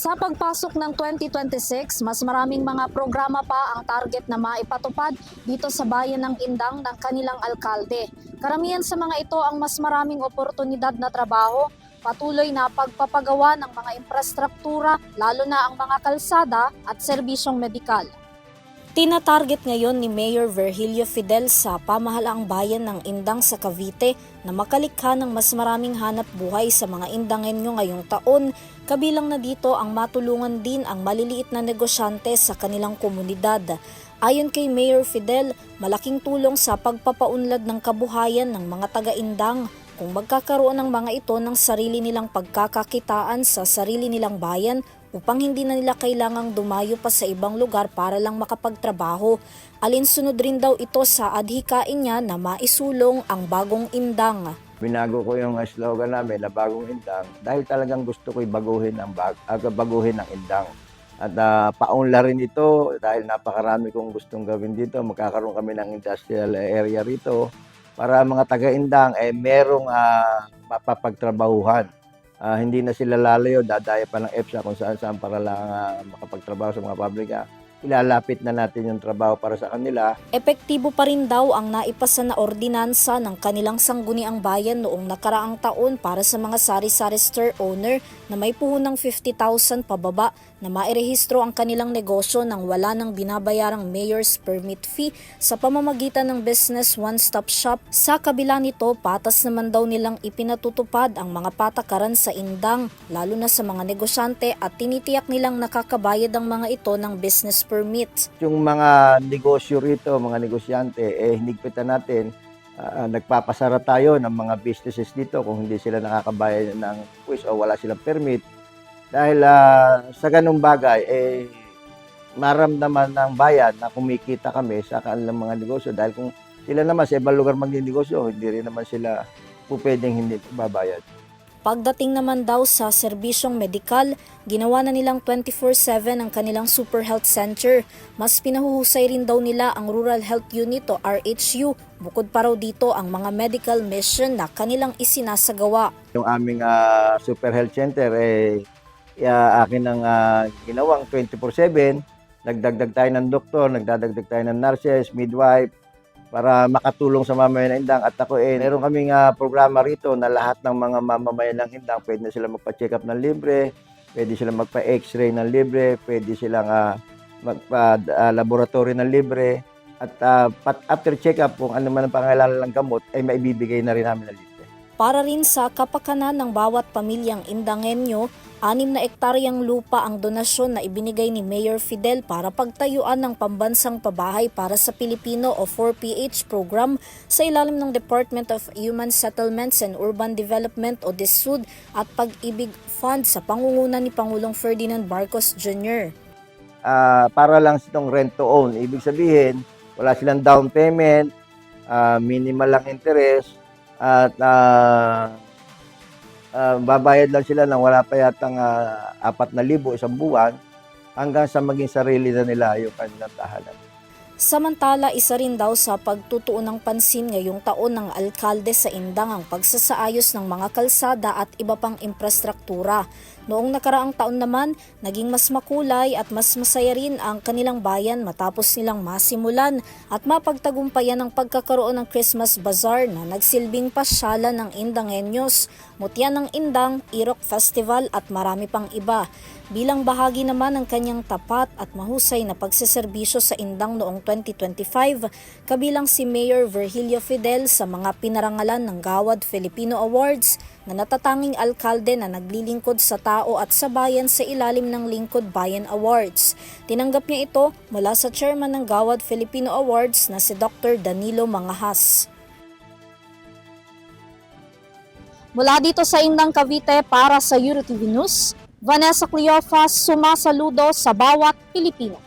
Sa pagpasok ng 2026, mas maraming mga programa pa ang target na maipatupad dito sa bayan ng Indang ng kanilang alkalde. Karamihan sa mga ito ang mas maraming oportunidad na trabaho, patuloy na pagpapagawa ng mga infrastruktura, lalo na ang mga kalsada at serbisyong medikal. Tina-target ngayon ni Mayor Virgilio Fidel sa pamahalaang bayan ng Indang sa Cavite na makalikha ng mas maraming hanap buhay sa mga Indangenyo ngayong taon, kabilang na dito ang matulungan din ang maliliit na negosyante sa kanilang komunidad. Ayon kay Mayor Fidel, malaking tulong sa pagpapaunlad ng kabuhayan ng mga taga-Indang kung magkakaroon ng mga ito ng sarili nilang pagkakakitaan sa sarili nilang bayan upang hindi na nila kailangang dumayo pa sa ibang lugar para lang makapagtrabaho. Alinsunod rin daw ito sa adhikain niya na maisulong ang bagong Indang. Binago ko yung slogan namin na bagong Indang dahil talagang gusto ko'y baguhin ang Indang. At paunla rin ito dahil napakarami kong gustong gawin dito. Magkakaroon kami ng industrial area rito para mga taga-Indang merong mapapagtrabahuhan. Hindi na sila lalayo, dadaya pa ng EPSA kung saan para lang makapagtrabaho sa mga pabrika. Ilalapit na natin yung trabaho para sa kanila. Epektibo pa rin daw ang naipasa na ordinansa ng kanilang sangguniang bayan noong nakaraang taon para sa mga sari-sari store owner na may puhunang 50,000 pababa na mairehistro ang kanilang negosyo nang wala nang binabayarang mayor's permit fee sa pamamagitan ng Business One-Stop Shop. Sa kabila nito, patas naman daw nilang ipinatutupad ang mga patakaran sa Indang, lalo na sa mga negosyante at tinitiyak nilang nakakabayad ang mga ito ng business permit. Yung mga negosyo rito, mga negosyante, hinigpitan natin. Nagpapasara tayo ng mga businesses dito kung hindi sila nakakabayad ng buwis o wala silang permit. Dahil sa ganung bagay, maramdaman ng bayan na kumikita kami sa kanilang mga negosyo. Dahil kung sila naman sa ibang lugar magninegosyo, hindi rin naman sila pwedeng hindi babayad. Pagdating naman daw sa serbisyong medikal, ginawa na nilang 24/7 ang kanilang Super Health Center. Mas pinahuhusay rin daw nila ang Rural Health Unit o RHU. Bukod pa raw dito ang mga medical mission na kanilang isinasagawa. Yung aming Super Health Center, akin ang ginawang 24/7. Nagdagdag tayo ng doktor, nagdadagdag tayo ng nurses, midwife, para makatulong sa mamamayan ng Indang. At ako meron kaming programa rito na lahat ng mga mamamayan ng Indang pwede na sila magpa-check up ng libre, pwede sila magpa-x-ray ng libre, pwede silang magpa-laboratory ng libre, at after check up kung ano man ang pangailangan ng gamot ay maibibigay na rin namin ng libre. Para rin sa kapakanan ng bawat pamilyang Indangenyo, 6 na ektaryang lupa ang donasyon na ibinigay ni Mayor Fidel para pagtayuan ng pambansang pabahay para sa Pilipino o 4PH program sa ilalim ng Department of Human Settlements and Urban Development o DSUD at Pag-ibig Fund sa pangunguna ni Pangulong Ferdinand Marcos Jr. Para lang itong rent to own. Ibig sabihin, wala silang down payment, minimal lang interest, at babayad lang sila ng wala pa yatang 4,000 isang buwan hanggang sa maging sarili na nila yung kanilang tahanan. Samantala, isa rin daw sa pagtutuon ng pansin ngayong taon ng alkalde sa Indang ang pagsasaayos ng mga kalsada at iba pang infrastruktura. Noong nakaraang taon naman, naging mas makulay at mas masaya rin ang kanilang bayan matapos nilang masimulan at mapagtagumpayan ang pagkakaroon ng Christmas Bazaar na nagsilbing pasyalan ng Indangenyos, Mutya ng Indang, Irok Festival at marami pang iba. Bilang bahagi naman ng kanyang tapat at mahusay na pagseserbisyo sa Indang noong 2025, kabilang si Mayor Virgilio Fidel sa mga pinarangalan ng Gawad Filipino Awards na natatanging alkalde na naglilingkod sa tao at sa bayan sa ilalim ng Lingkod Bayan Awards. Tinanggap niya ito mula sa chairman ng Gawad Filipino Awards na si Dr. Danilo Mangahas. Mula dito sa Indang, Cavite para sa EuroTV News, Vanessa Cleofas, sumasaludo sa bawat Pilipino.